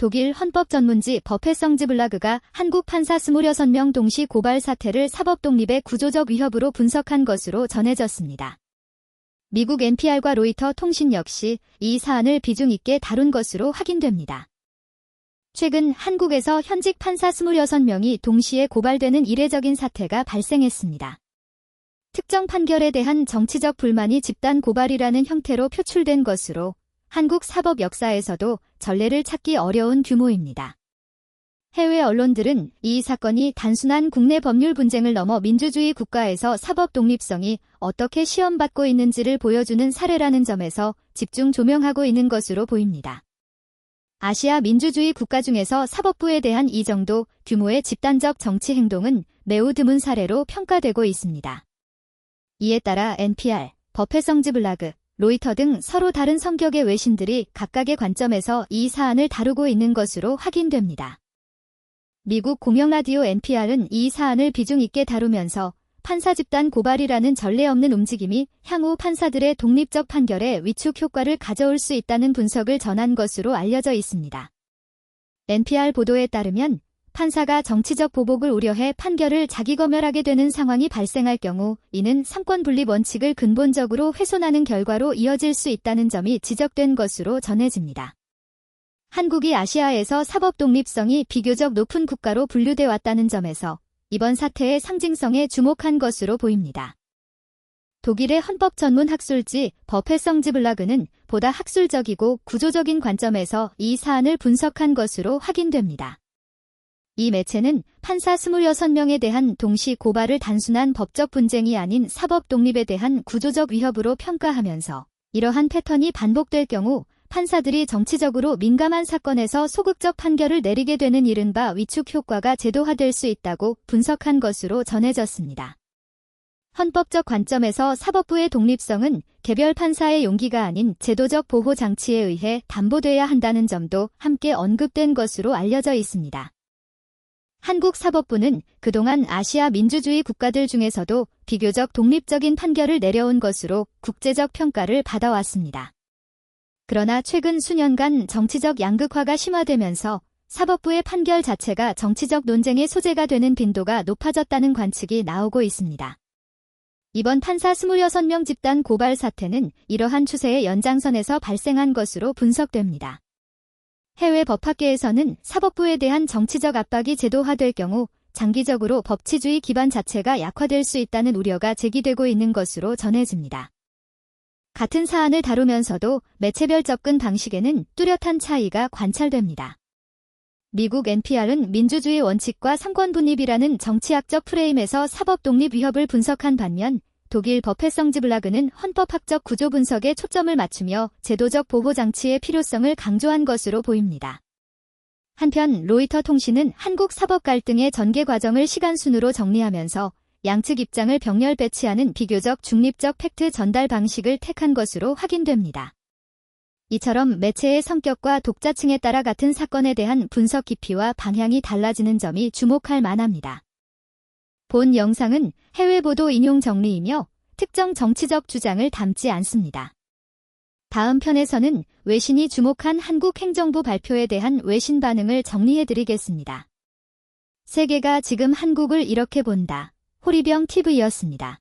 독일 헌법 전문지 버페성즈블라그가 한국 판사 26명 동시 고발 사태를 사법 독립의 구조적 위협으로 분석한 것으로 전해졌습니다. 미국 NPR과 로이터 통신 역시 이 사안을 비중 있게 다룬 것으로 확인됩니다. 최근 한국에서 현직 판사 26명이 동시에 고발되는 이례적인 사태가 발생했습니다. 특정 판결에 대한 정치적 불만이 집단 고발이라는 형태로 표출된 것으로 한국 사법 역사에서도 전례를 찾기 어려운 규모입니다. 해외 언론들은 이 사건이 단순한 국내 법률 분쟁을 넘어 민주주의 국가에서 사법 독립성이 어떻게 시험받고 있는지를 보여주는 사례라는 점에서 집중 조명하고 있는 것으로 보입니다. 아시아 민주주의 국가 중에서 사법부에 대한 이 정도 규모의 집단적 정치 행동은 매우 드문 사례로 평가되고 있습니다. 이에 따라 NPR, 버페성즈블라그, 로이터 등 서로 다른 성격의 외신들이 각각의 관점에서 이 사안을 다루고 있는 것으로 확인됩니다. 미국 공영라디오 NPR은 이 사안을 비중 있게 다루면서 판사 집단 고발이라는 전례 없는 움직임이 향후 판사들의 독립적 판결에 위축 효과를 가져올 수 있다는 분석을 전한 것으로 알려져 있습니다. NPR 보도에 따르면 판사가 정치적 보복을 우려해 판결을 자기검열하게 되는 상황이 발생할 경우 이는 삼권 분립 원칙을 근본적으로 훼손하는 결과로 이어질 수 있다는 점이 지적된 것으로 전해집니다. 한국이 아시아에서 사법 독립성이 비교적 높은 국가로 분류돼 왔다는 점에서 이번 사태의 상징성에 주목한 것으로 보입니다. 독일의 헌법 전문 학술지 버페성즈블라그는 보다 학술적이고 구조적인 관점에서 이 사안을 분석한 것으로 확인됩니다. 이 매체는 판사 26명에 대한 동시 고발을 단순한 법적 분쟁이 아닌 사법 독립에 대한 구조적 위협으로 평가하면서 이러한 패턴이 반복될 경우 판사들이 정치적으로 민감한 사건에서 소극적 판결을 내리게 되는 이른바 위축 효과가 제도화될 수 있다고 분석한 것으로 전해졌습니다. 헌법적 관점에서 사법부의 독립성은 개별 판사의 용기가 아닌 제도적 보호 장치에 의해 담보돼야 한다는 점도 함께 언급된 것으로 알려져 있습니다. 한국 사법부는 그동안 아시아 민주주의 국가들 중에서도 비교적 독립적인 판결을 내려온 것으로 국제적 평가를 받아왔습니다. 그러나 최근 수년간 정치적 양극화가 심화되면서 사법부의 판결 자체가 정치적 논쟁의 소재가 되는 빈도가 높아졌다는 관측이 나오고 있습니다. 이번 판사 26명 집단 고발 사태는 이러한 추세의 연장선에서 발생한 것으로 분석됩니다. 해외 법학계에서는 사법부에 대한 정치적 압박이 제도화될 경우 장기적으로 법치주의 기반 자체가 약화될 수 있다는 우려가 제기되고 있는 것으로 전해집니다. 같은 사안을 다루면서도 매체별 접근 방식에는 뚜렷한 차이가 관찰됩니다. 미국 NPR은 민주주의 원칙과 삼권 분립이라는 정치학적 프레임에서 사법 독립 위협을 분석한 반면 독일 버페성즈블라그는 헌법학적 구조 분석에 초점을 맞추며 제도적 보호 장치의 필요성을 강조한 것으로 보입니다. 한편 로이터 통신은 한국 사법 갈등의 전개 과정을 시간순으로 정리하면서 양측 입장을 병렬 배치하는 비교적 중립적 팩트 전달 방식을 택한 것으로 확인됩니다. 이처럼 매체의 성격과 독자층에 따라 같은 사건에 대한 분석 깊이와 방향이 달라지는 점이 주목할 만합니다. 본 영상은 해외 보도 인용 정리이며 특정 정치적 주장을 담지 않습니다. 다음 편에서는 외신이 주목한 한국 행정부 발표에 대한 외신 반응을 정리해드리겠습니다. 세계가 지금 한국을 이렇게 본다. 호리병 TV였습니다.